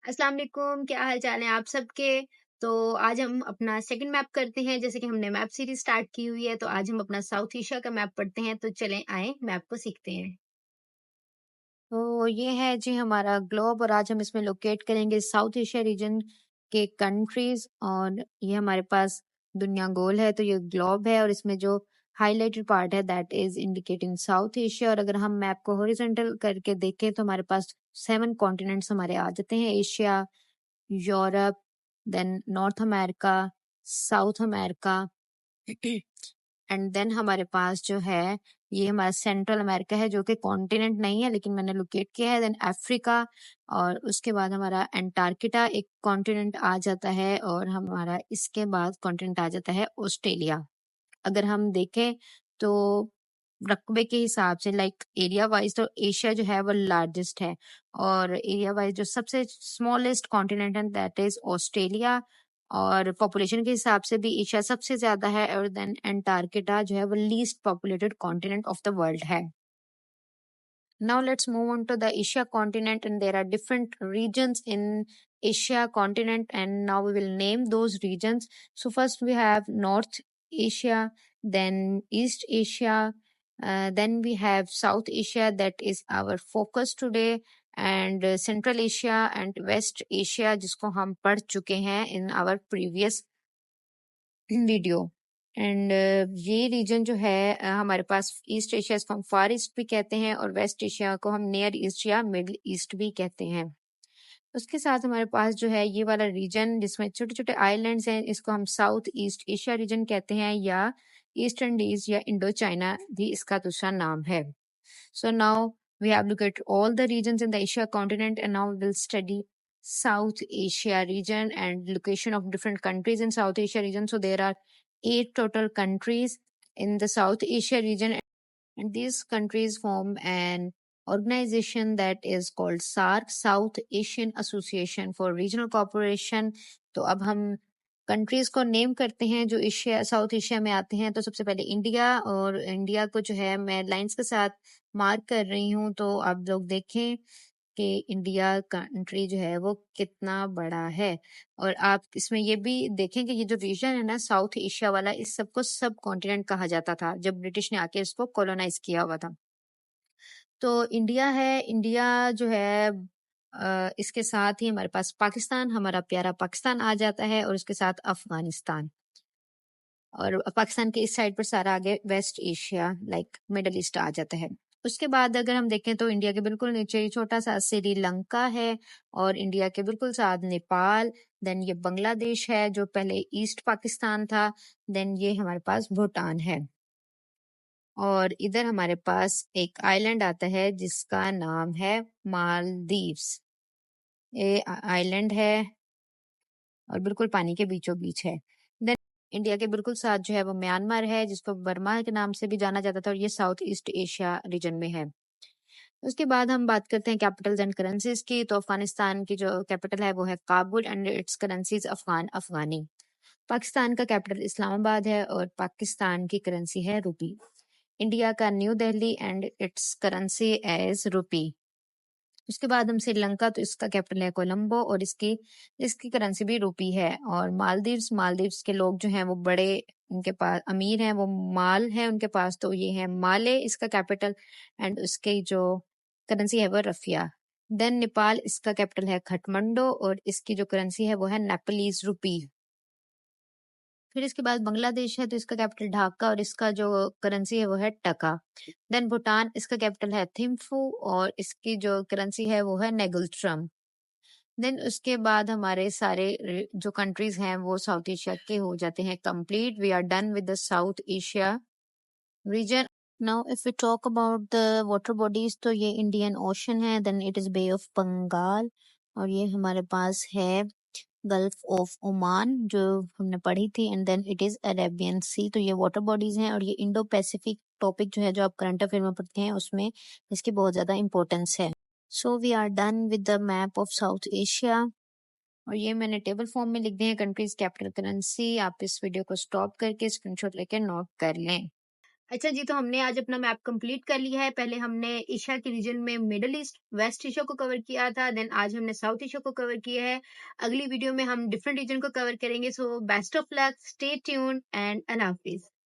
अस्सलाम वालेकुम, क्या हाल चाल है आप सबके। तो आज हम अपना सेकंड मैप करते हैं। जैसे कि हमने मैप सीरीज स्टार्ट की हुई है, तो आज हम अपना साउथ एशिया का मैप पढ़ते हैं। तो चलें आए मैप को सीखते हैं। तो ये है जी हमारा ग्लोब, और आज हम इसमें लोकेट करेंगे साउथ एशिया रीजन के कंट्रीज। और ये हमारे पास दुनिया गोल है, तो ये ग्लोब है, और इसमें जो हाईलाइटेड पार्ट है that is indicating south Asia. और अगर हम मैप को हॉरिजॉन्टल करके देखें तो हमारे पास 7 कॉन्टिनेंट्स हमारे आ जाते हैं। Asia, Europe, then North America, South America, and then हमारे पास जो है ये हमारा सेंट्रल अमेरिका है, जो कि कॉन्टिनेंट नहीं है लेकिन मैंने लोकेट किया है। देन अफ्रीका, और उसके बाद हमारा एंटार्क्टिका एक कॉन्टिनेंट आ जाता है, और हमारा इसके बाद कॉन्टिनेंट आ जाता है ऑस्ट्रेलिया। अगर हम देखें तो रकबे के हिसाब से लाइक एरिया वाइज तो एशिया जो है वो लार्जेस्ट है, और एरिया वाइज जो सबसे स्मॉलेस्ट कॉन्टिनेंट है दैट इज ऑस्ट्रेलिया। और पॉपुलेशन के हिसाब से भी एशिया सबसे ज्यादा है, और देन एंटार्क्टिका जो है वो least populated continent of the world है। Now let's move on to the Asia continent, and there are different regions in Asia continent, and now we will name those regions. So first we have North Asia, then East Asia, then we have South Asia, that is our focus today, and Central Asia and West Asia, जिसको हम पढ़ चुके हैं in our previous video. And ये reason जो है हमारे पास east Asia, इसको हम फार ईस्ट भी कहते हैं, और वेस्ट एशिया को हम नियर ईस्ट या मिडल ईस्ट भी कहते हैं। उसके साथ हमारे पास जो है ये वाला रीजन जिसमें छोटे छोटे आइलैंड्स हैं, इसको हम साउथ ईस्ट एशिया रीजन कहते हैं, या ईस्ट इंडीज या इंडो चाइना भी इसका दूसरा नाम है। So now we have looked at all the regions in the Asia continent, and now we will study South Asia region and location of different countries in South Asia region. So there are 8 total countries in the South Asia region, and these countries form an organization that is called SARC, South Asian Association for Regional Cooperation. तो अब हम countries को name करते हैं जो Asia south Asia में आते हैं। तो सबसे पहले इंडिया, और इंडिया को जो है मैं लाइंस के साथ मार्क कर रही हूँ। तो आप लोग देखें कि इंडिया कंट्री जो है वो कितना बड़ा है, और आप इसमें ये भी देखें कि ये जो रीजन है ना साउथ एशिया वाला, इस सबको सब कॉन्टिनेंट कहा जाता था जब ब्रिटिश ने आके इसको कॉलोनाइज किया हुआ था। तो इंडिया है, इंडिया जो है इसके साथ ही हमारे पास पाकिस्तान, हमारा प्यारा पाकिस्तान आ जाता है, और उसके साथ अफगानिस्तान, और पाकिस्तान के इस साइड पर सारा आगे West Asia like Middle East आ जाता है। उसके बाद अगर हम देखें तो इंडिया के बिल्कुल नीचे छोटा सा श्रीलंका है, और इंडिया के बिल्कुल साथ नेपाल, देन ये बांग्लादेश है जो पहले ईस्ट पाकिस्तान था, देन ये हमारे पास भूटान है, और इधर हमारे पास एक आइलैंड आता है जिसका नाम है मालदीव्स। ये आइलैंड है और बिल्कुल पानी के बीचों बीच है। देन इंडिया के बिल्कुल साथ जो है वो म्यांमार है, जिसको बर्मा के नाम से भी जाना जाता था, और ये साउथ ईस्ट एशिया रीजन में है। उसके बाद हम बात करते हैं कैपिटल्स एंड करेंसीज की। तो अफगानिस्तान की जो कैपिटल है वो है Kabul, and its currency is afghani. Pakistan का कैपिटल इस्लामाबाद है, और पाकिस्तान की करेंसी है रुपी। इंडिया का New Delhi, and its currency is rupee. उसके बाद हम श्रीलंका, तो इसका कैपिटल है कोलंबो, और इसकी करेंसी भी रुपी है। और मालदीव्स के लोग जो हैं वो बड़े, उनके पास अमीर हैं, वो माल है उनके पास, तो ये है माले इसका कैपिटल, एंड उसकी जो करेंसी है वो रफिया। देन नेपाल, इसका कैपिटल है खटमंडो, और इसकी जो करेंसी है वो है नेपालीज रुपी। फिर इसके बाद बांग्लादेश है, तो इसका कैपिटल ढाका, और इसका जो करेंसी है वो है टका। देन भूटान, इसका कैपिटल है थिम्फू, और इसकी जो करेंसी है वो है नेगुलट्रम। देन उसके बाद हमारे सारे जो कंट्रीज हैं वो साउथ एशिया के हो जाते हैं complete. We are done with the South Asia region. Now if we talk about the water bodies, तो ये इंडियन ओशन है, then it is Bay of Bengal, और ये हमारे पास है गल्फ ऑफ ओमान जो हमने पढ़ी थी, and then it is Arabian sea. तो ये वाटर बॉडीज हैं, और ये इंडो पैसिफिक टॉपिक जो है जो आप करंट अफेयर में पढ़ते हैं उसमें इसकी बहुत ज्यादा इंपॉर्टेंस है। So we are done with the map of South Asia, और ये मैंने टेबल फॉर्म में लिख दिए हैं कंट्रीज कैपिटल करेंसी। आप इस वीडियो को स्टॉप करके स्क्रीनशॉट लेके नोट कर लें। अच्छा जी, तो हमने आज अपना मैप कंप्लीट कर लिया है। पहले हमने एशिया के रीजन में मिडल ईस्ट, वेस्ट एशिया को कवर किया था, देन आज हमने साउथ एशिया को कवर किया है। अगली वीडियो में हम डिफरेंट रीजन को कवर करेंगे। So best of luck, stay tuned and अल्लाह हाफ़िज़।